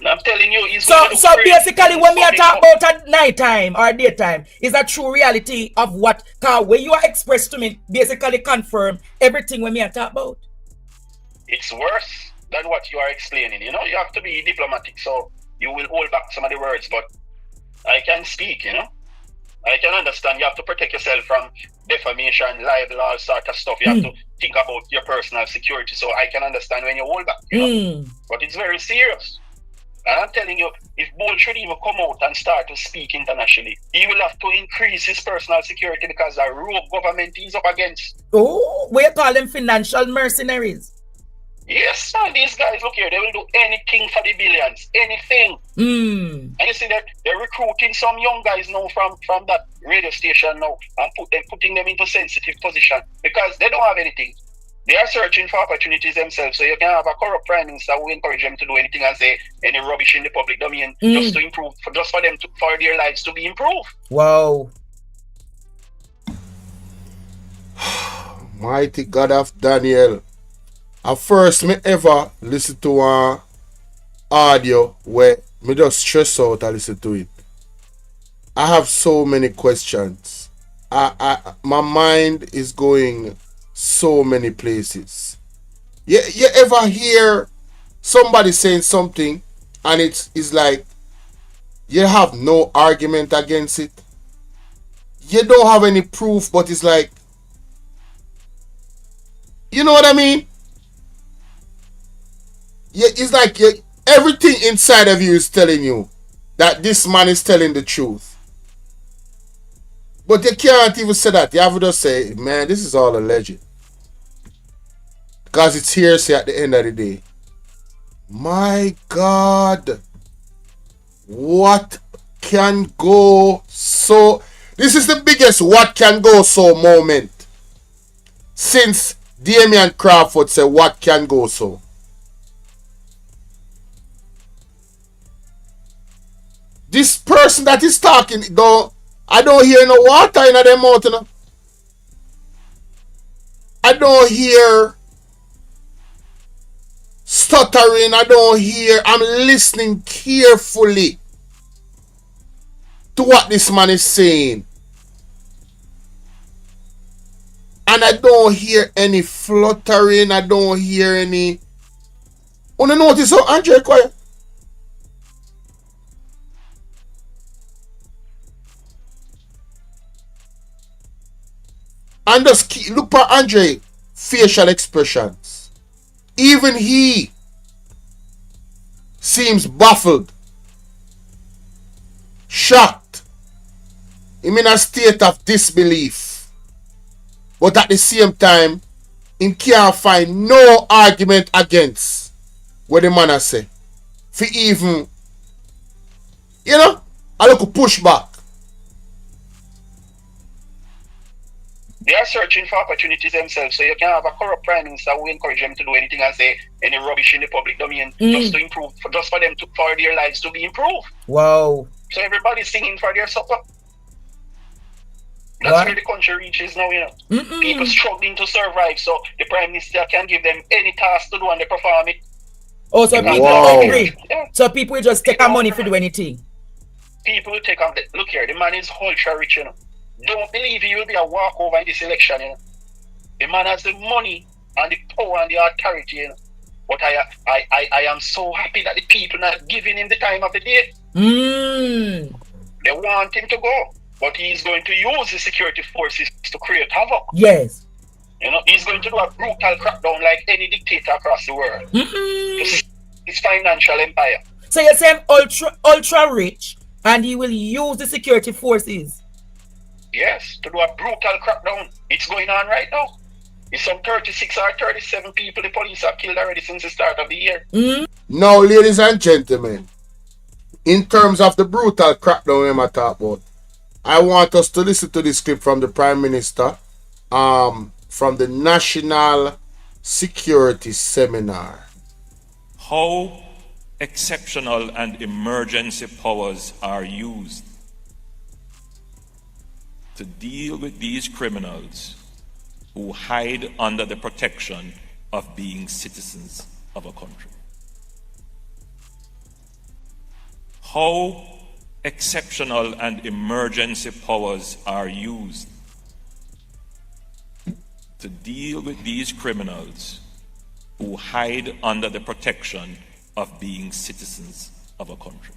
I'm telling you, he's so basically when we are talking about at night time or daytime, is a true reality of what when you are expressed to me basically confirm everything when we are talking about. It's worse than what you are explaining. You know, you have to be diplomatic, so you will hold back some of the words, but I can speak, you know. I can understand you have to protect yourself from defamation, libel, all sort of stuff. You have to think about your personal security, so I can understand when you hold back, you know. But it's very serious. And I'm telling you, if Bolt should even come out and start to speak internationally, he will have to increase his personal security, because the rogue government he's up against. Oh, we call them financial mercenaries. Yes, man, these guys, look here, they will do anything for the billions, anything. And you see that they're recruiting some young guys now from that radio station now and putting them into sensitive position, because they don't have anything. They are searching for opportunities themselves. So you can have a corrupt prime minister who encourage them to do anything and say any rubbish in the public domain just to improve, for their lives to be improved. Wow. Mighty God of Daniel. At first me ever listen to an audio where me just stress out and listen to it. I have so many questions. My mind is going so many places. You ever hear somebody saying something and it's like you have no argument against it? You don't have any proof, but it's like, you know what I mean? It's like everything inside of you is telling you that this man is telling the truth. But you can't even say that. You have to just say, man, this is all alleged. Because it's hearsay at the end of the day. My God. What can go so... This is the biggest what can go so moment since Damian Crawford said what can go so. This person that is talking, I don't hear no water in their mouth, you know. I don't hear stuttering. I'm listening carefully to what this man is saying. And I don't hear any fluttering. I don't hear any... Oh, no, notice how Andre quiet. And just look at Andre facial expressions. Even he seems baffled, shocked. I'm in a state of disbelief. But at the same time, he can't find no argument against what the man has said. For even, you know, I look push back. They are searching for opportunities themselves, so you can have a corrupt prime minister who encourage them to do anything and say any rubbish in the public domain just to improve, for their lives to be improved. Wow. So everybody's singing for their supper. That's where the country reaches now, you know. People struggling to survive, so the prime minister can give them any task to do and they perform it. Oh, so Because people Wow. hungry. yeah, So people will just take people our money hungry. to do anything. People will take on the look here, the man is ultra rich, you know. Don't believe he will be a walkover in this election, you know. The man has the money and the power and the authority, you know. But I am so happy that the people not giving him the time of the day. Mm. They want him to go, but he's going to use the security forces to create havoc. Yes. You know, he's going to do a brutal crackdown like any dictator across the world. His financial empire. So you're saying ultra rich, and he will use the security forces. Yes, to do a brutal crackdown. It's going on right now. It's some 36 or 37 people the police have killed already since the start of the year. Now, ladies and gentlemen, in terms of the brutal crackdown I'm talk about, I want us to listen to this clip from the Prime Minister from the National Security Seminar. How exceptional and emergency powers are used to deal with these criminals who hide under the protection of being citizens of a country. How exceptional and emergency powers are used to deal with these criminals who hide under the protection of being citizens of a country.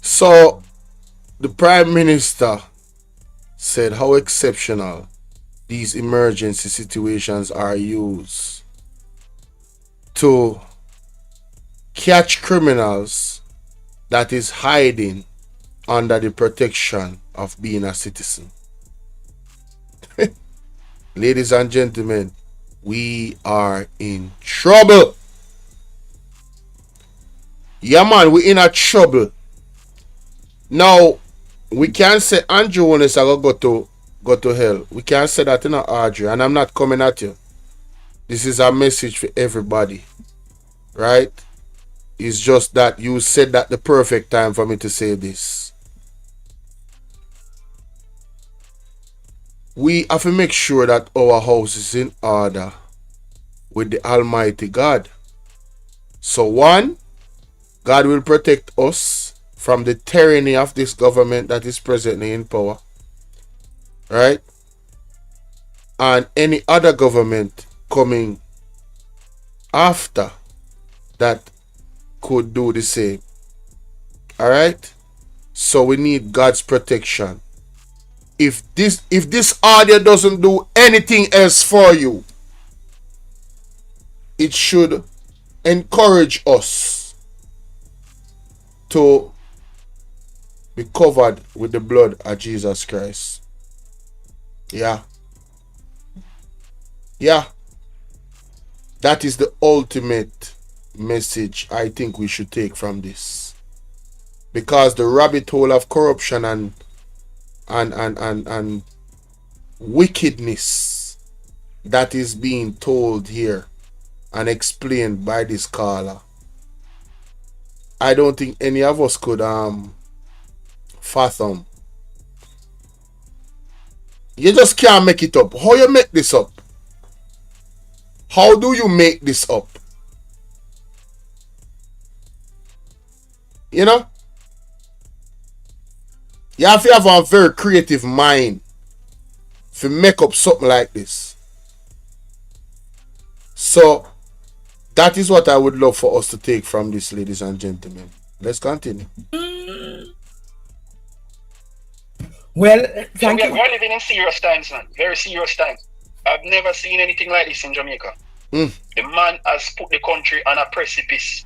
So, the Prime Minister said how exceptional these emergency situations are used to catch criminals that is hiding under the protection of being a citizen. Ladies and gentlemen, we are in trouble. Yeah, man, we in a trouble. Now, we can't say Andrew Jones are go to hell. We can't say that in Audrey, and I'm not coming at you. This is a message for everybody, right? It's just that you said that the perfect time for me to say this. We have to make sure that our house is in order with the Almighty God. So one, God will protect us from the tyranny of this government that is presently in power. Right? And any other government coming after that could do the same. Alright? So we need God's protection. If this audio doesn't do anything else for you, it should encourage us to be covered with the blood of Jesus Christ. Yeah. That is the ultimate message I think we should take from this. Because the rabbit hole of corruption and wickedness that is being told here and explained by this caller, I don't think any of us could fathom. You just can't make it up. How you make this up? How do you make this up? You know? You have to have a very creative mind to make up something like this. So, that is what I would love for us to take from this, ladies and gentlemen. Let's continue. Well, thank you. We're living in serious times, man. Very serious times. I've never seen anything like this in Jamaica. The man has put the country on a precipice.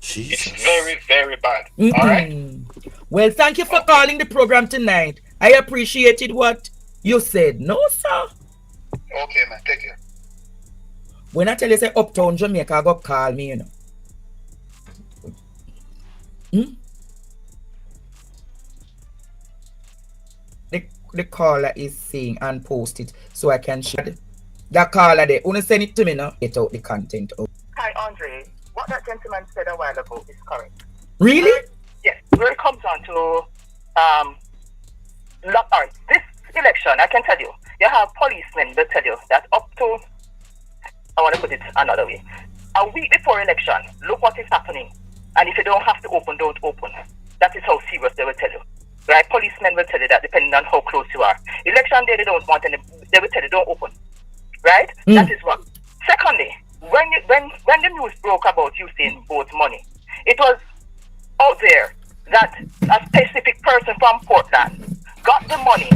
Jesus. It's very, very bad. All right? Well, thank you for calling the program tonight. I appreciated what you said. No, sir. Okay, man. Take care. When I tell you, say, Uptown Jamaica, go call me, you know. The caller is saying and post it so I can share. The caller there, wanna send it to me now? Get out the content. Hi, Andre. What that gentleman said a while ago is correct. Really? Yes. Where it comes on to this election, I can tell you, you have policemen that tell you that up to, I want to put it another way, a week before election, look what is happening. And if you don't have to open, don't open. That is how serious they will tell you. Right? Policemen will tell you that depending on how close you are. Election day, they don't want any, they will tell you don't open. Right? That is one. Secondly, when the news broke about Usain Bolt's money, it was out there that a specific person from Portland got the money,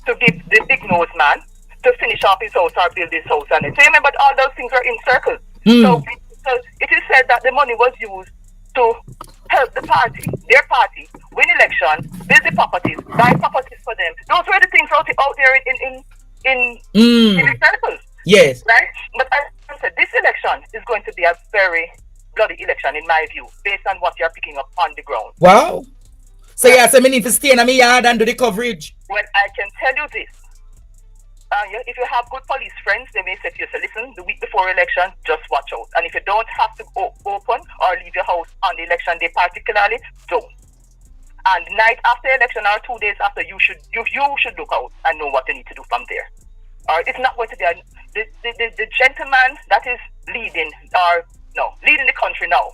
to give the big nose man to finish off his house or build his house on it. So you remember all those things were in circles. So it is said that the money was used to help the party, their party, win election, build the properties, buy properties for them. Those were the things out there in the circles. Yes. Right? But as I said, this election is going to be a very bloody election in my view, based on what you're picking up on the ground. Wow. So yeah, so I need to stay in my yard and do the coverage. Well, I can tell you this. If you have good police friends, they may say to you, so listen, the week before election, just watch out. And if you don't have to open or leave your house on the election day particularly, don't. And night after election or 2 days after, you should look out and know what you need to do from there. Or it's not going to be the gentleman that is leading the country now,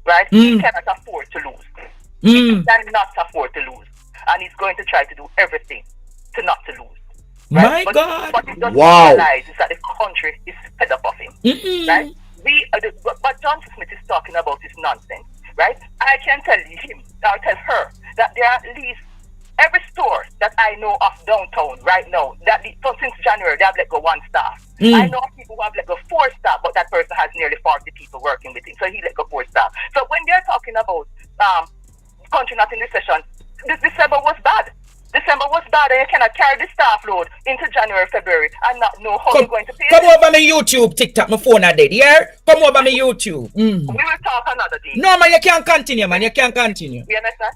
right? He cannot afford to lose. He cannot afford to lose. And he's going to try to do everything to not to lose. Right? My God! What he doesn't realize is that the country is fed up of him. Right? What John Smith is talking about is nonsense. Right? I can tell him, or tell her, that there are at least every store that I know of downtown right now, since January, they have let go 1 staff. I know of people who have let go 4 staff, but that person has nearly 40 people working with him, so he let go 4 staff. So when they're talking about country not in recession, December was bad. December was bad, and you cannot carry the staff load into January, February, and not know how you're going to pay. Come over my YouTube, TikTok, my phone are dead, yeah? Come over my YouTube. We will talk another day. No, man, you can't continue, man. You can't continue. You understand?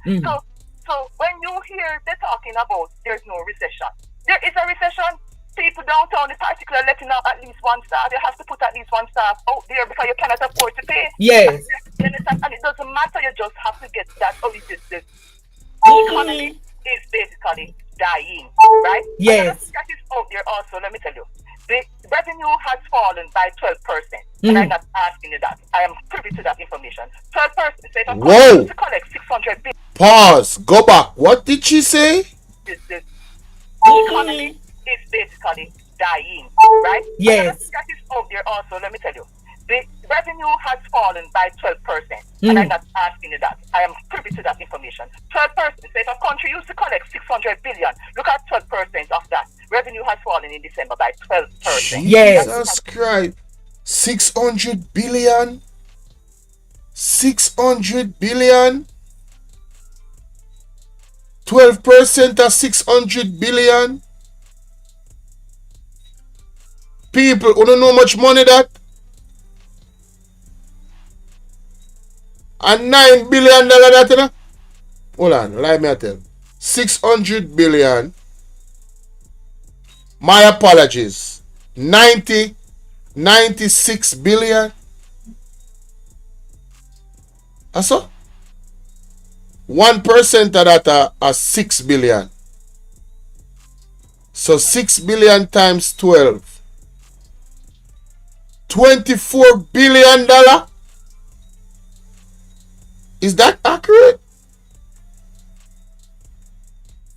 So when you hear they're talking about there's no recession, there is a recession. People downtown in particular letting out at least 1 staff. You have to put at least 1 staff out there because you cannot afford to pay. Yes. You understand? And it doesn't matter, you just have to get that. The economy is basically dying, right? Yes. That is out there also, let me tell you. The revenue has fallen by 12%. And I'm not asking you that. I am privy to that information. 12%. So if I'm to collect 600 billion. Pause. Go back. What did she say? The economy is basically dying, right? Yes. That is out there also, let me tell you. The revenue has fallen by 12%. And I'm not asking you that. I am privy to that information. 12%. So if a country used to collect 600 billion, look at 12% of that. Revenue has fallen in December by 12%. Yes. Jesus Christ. 600 billion? 600 billion? 12% of 600 billion? People, you don't know how much money that? And $9 billion that, you know? Hold on, let me tell you. 600 billion. My apologies. 96 billion. That's all? 1% of that are 6 billion. So 6 billion times 12. $24 billion. Is that accurate?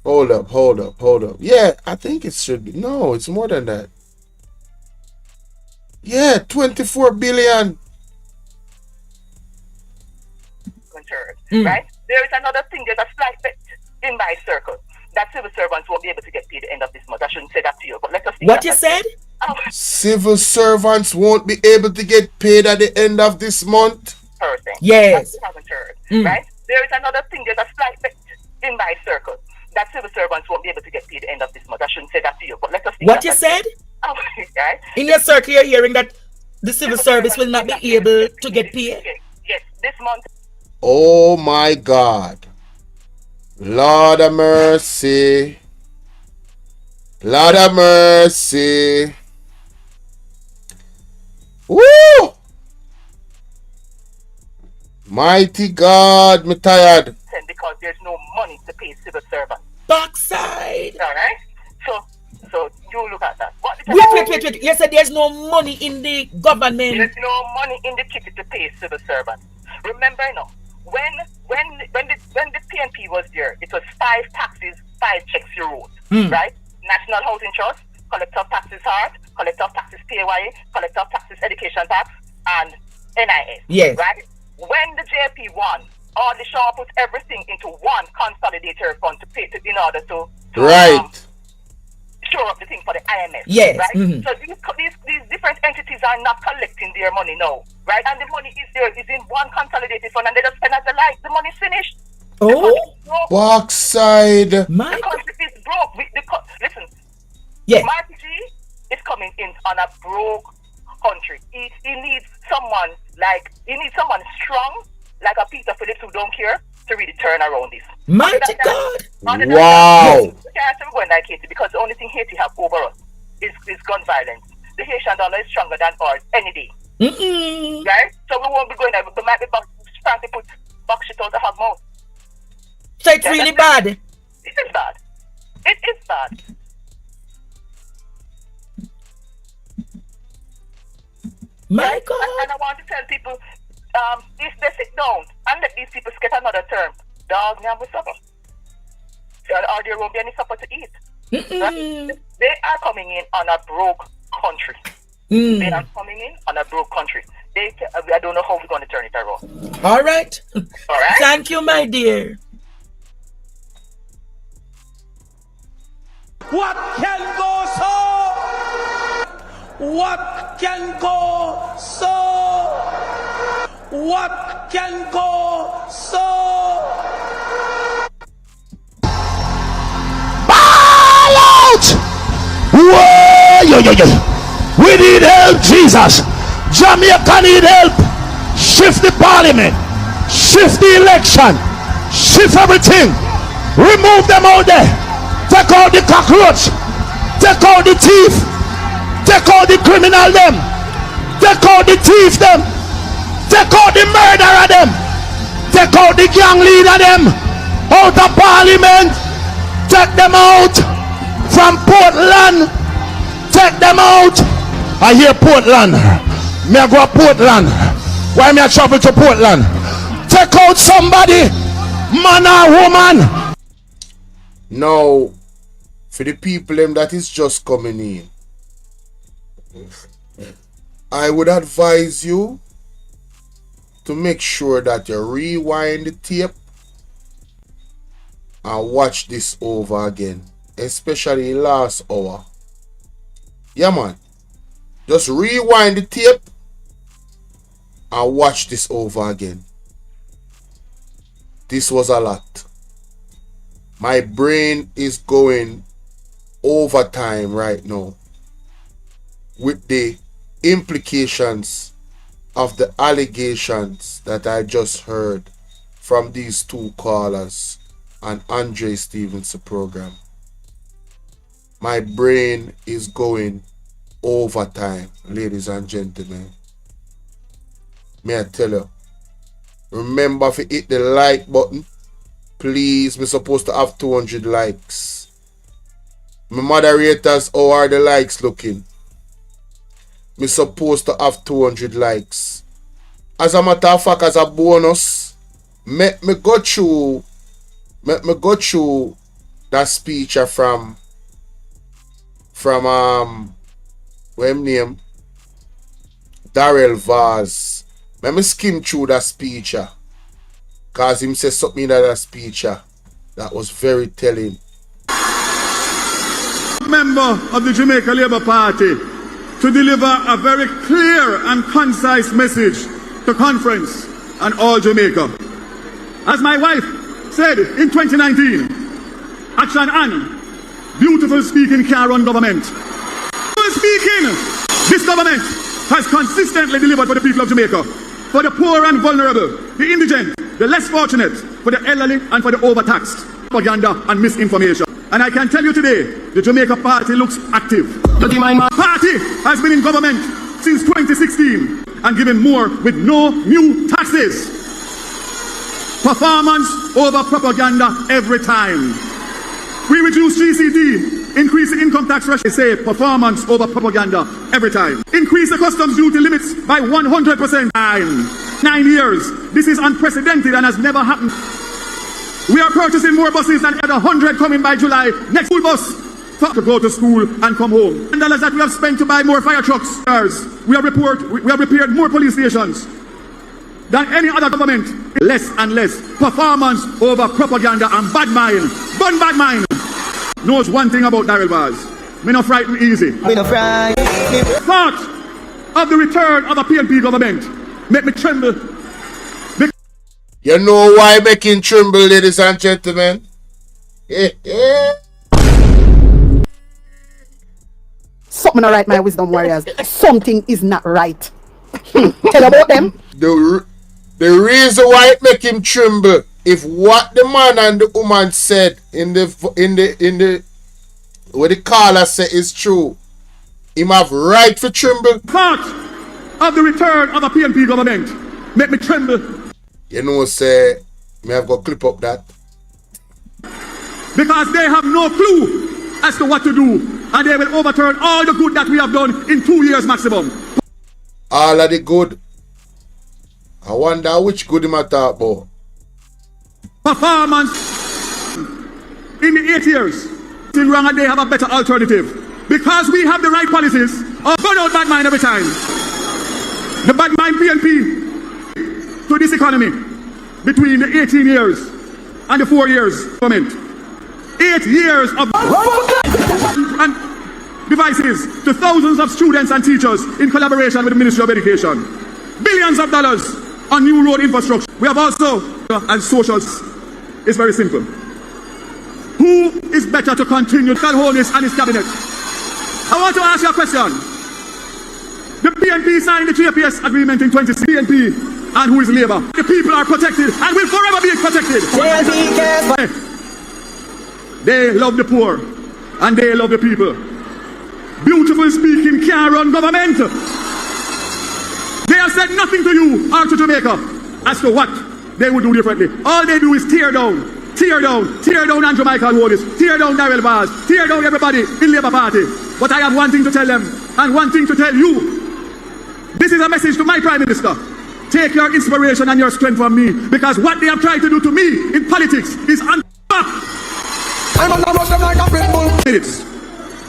Hold up. Yeah, I think it should be. No, it's more than that. Yeah, 24 billion. Right? There is another thing, there's a slight bit in my circle that civil servants won't be able to get paid at the end of this month. I shouldn't say that to you, but let us see. What you said? Civil servants won't be able to get paid at the end of this month. Yes. Right? There is another thing, there's a slight bit in my circle that civil servants won't be able to get paid at the end of this month. I shouldn't say that to you, but let us see. What you said? Right? In your circle, you're hearing that the civil service will not be able to get paid? Yes, this month. Oh my God. Lord of mercy. Lord of mercy. Woo! Mighty God, me tired. Because there's no money to pay civil servants. Backside. Alright? So you look at that. Wait. You said there's no money in the government. There's no money in the kitty to pay civil servants. Remember now, when the PNP was there, it was 5 taxes, 5 checks you wrote, right? National Housing Trust, collector of taxes HART, collector of taxes PAYE, collector of taxes education tax, and NIS. Yes. Right? When the JLP won, all the Shaw put everything into one consolidated fund to pay in order to shore up the thing for the IMF. Yes. Right? So these different entities are not collecting their money now. Right? And the money is there, is in one consolidated fund, and they just spend as they like. The money's finished. Oh, backside. My the country is broke. Listen. Yeah. Marty G is coming in on a broke country. He needs someone strong, like a Peter Phillips who don't care, to really turn around this. Mighty God. Wow. We can't go like Haiti because the only thing Haiti have over us is gun violence. The Haitian dollar is stronger than ours any day. Right? So we won't be going there. We might be trying to put box shit out the hog mouth. So it's really bad. It is bad. It is bad. My God. And I want to tell people, if they sit down and let these people get another term, dogs now will suffer. Or there won't be any supper to eat. Right? They are coming in on a broke country. They are coming in on a broke country. I don't know how we're going to turn it around. All right. All right. Thank you, my dear. What can go so? What can go so? What can go so? Ball out! Whoa! We need help, Jesus. Jamaica need help. Shift the parliament. Shift the election. Shift everything. Remove them out there. Take out the cockroach. Take out the thief. Take out the criminal them. Take out the thief them. Take out the murderer them. Take out the gang leader them. Out of parliament. Take them out from Portland. Take them out. I hear Portland. Me I go to Portland. Why me I travel to Portland? Take out somebody, man or woman. Now, for the people them that is just coming in, I would advise you to make sure that you rewind the tape and watch this over again, especially last hour. Yeah, man. Just rewind the tape and watch this over again. This was a lot. My brain is going overtime right now with the implications of the allegations that I just heard from these two callers on Andre Stevenson program. My brain is going overtime, ladies and gentlemen. May I tell you, remember to hit the like button. Please, we're supposed to have 200 likes. My moderators, how are the likes looking? We're supposed to have 200 likes. As a matter of fact, as a bonus, me go through that speech from what him name? Darrell Vaz. Let me skim through that speech, cause him said something in that speech that was very telling. Member of the Jamaica Labour Party to deliver a very clear and concise message to conference and all Jamaica. As my wife said in 2019, action and beautiful speaking can run government. Speaking, this government has consistently delivered for the people of Jamaica. For the poor and vulnerable, the indigent, the less fortunate, for the elderly and for the overtaxed. Propaganda and misinformation. And I can tell you today, the Jamaica Party looks active. The party has been in government since 2016 and given more with no new taxes. Performance over propaganda every time. We reduced GCT Increase the income tax ratio. Say performance over propaganda every time. Increase the customs duty limits by 100%. 9 years. This is unprecedented and has never happened. We are purchasing more buses than 100 coming by July. Next school bus to go to school and come home. And dollars that we have spent to buy more fire trucks. We have repaired more police stations than any other government. Less and less. Performance over propaganda and bad mind. Bun bad mind. Knows one thing about Daryl Bars. Me no frighten easy. Me no frighten. Thought of the return of a PNP government make me tremble. You know why making tremble, ladies and gentlemen? Something not right, my wisdom warriors. Something is not right. Tell about them. The reason why it make him tremble, if what the man and the woman said in the what the caller said is true, him have right for tremble. Thought of the return of a PNP government make me tremble. You know, say me have got clip up that. Because they have no clue as to what to do, and they will overturn all the good that we have done in 2 years maximum. All of the good. I wonder which good him a talk about. Performance in the 8 years. Still wrong, and they have a better alternative. Because we have the right policies of burn out bad mind every time. The bad mind PNP to this economy between the 18 years and the 4 years government. 8 years of and devices to thousands of students and teachers in collaboration with the Ministry of Education. Billions of dollars on new road infrastructure. We have also, and socials, it's very simple. Who is better to continue to hold this and his cabinet? I want to ask you a question. The PNP signed the JPS agreement in 2016. PNP and who is Labour? The people are protected and will forever be protected. They love the poor and they love the people. Beautiful speaking can't run government. They have said nothing to you or to Jamaica as to what they would do differently. All they do is tear down and Jamaica Waters, tear down Daryl Bars, tear down everybody in Labour Party. But I have one thing to tell them and one thing to tell you. This is a message to my Prime Minister. Take your inspiration and your strength from me, because what they have tried to do to me in politics is I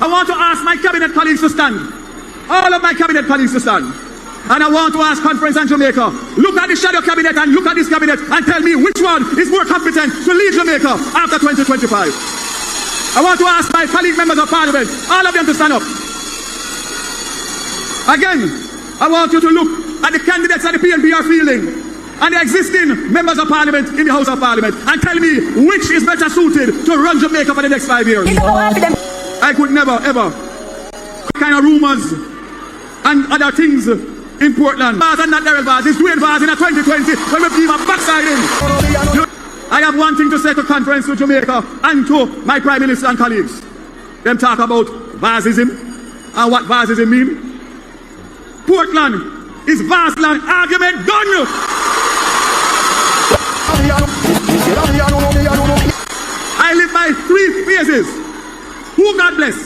want to ask my cabinet colleagues to stand. All of my cabinet colleagues to stand. And I want to ask Conference and Jamaica, look at the shadow cabinet and look at this cabinet and tell me which one is more competent to lead Jamaica after 2025. I want to ask my colleague members of parliament, all of them to stand up. Again, I want you to look at the candidates that the PNP are fielding and the existing members of parliament in the House of Parliament and tell me which is better suited to run Jamaica for the next 5 years. I could never, ever kind of rumors and other things in Portland. Bars and not Daryl Bars. It's doing bars in a 2020 when we give a backside in. I have one thing to say to Conference to Jamaica and to my Prime Minister and colleagues. Them talk about varsism and what varsism mean. Portland is vast land. Argument done. I live by 3 phases. Who God bless,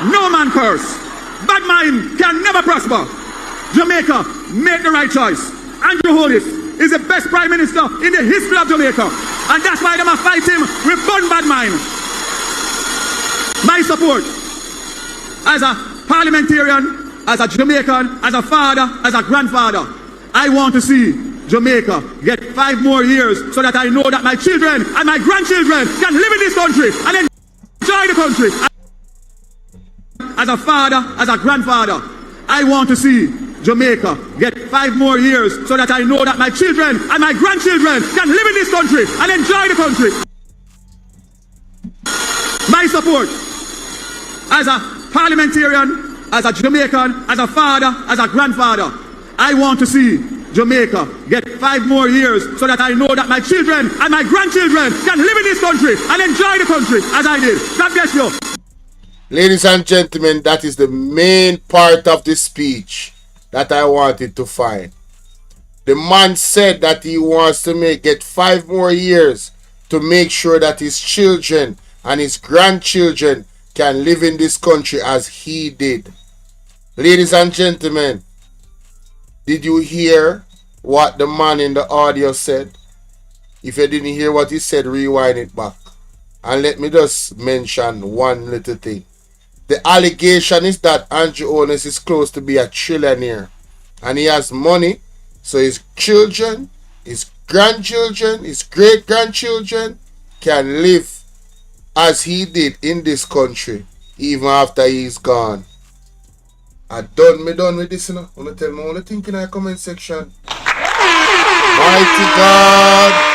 no man curse. Bad mind can never prosper. Jamaica, make the right choice. Andrew Hollis is the best Prime Minister in the history of Jamaica. And that's why they must fight him with one bad mind. My support as a parliamentarian, as a Jamaican, as a father, as a grandfather, I want to see Jamaica get 5 more years so that I know that my children and my grandchildren can live in this country and enjoy the country. As a father, as a grandfather, I want to see Jamaica get 5 more years so that I know that my children and my grandchildren can live in this country and enjoy the country. My support as a parliamentarian, as a Jamaican, as a father, as a grandfather, I want to see Jamaica get 5 more years so that I know that my children and my grandchildren can live in this country and enjoy the country as I did. God bless you. Ladies and gentlemen, that is the main part of the speech that I wanted to find. The man said that he wants to get 5 more years to make sure that his children and his grandchildren can live in this country as he did. Ladies and gentlemen, did you hear what the man in the audio said? If you didn't hear what he said, rewind it back. And let me just mention one little thing. The allegation is that Andrew Holness is close to be a trillionaire. And he has money, so his children, his grandchildren, his great-grandchildren can live as he did in this country, even after he's gone. Me done with this, you know. I want to tell me what I think in the comment section. Mighty God.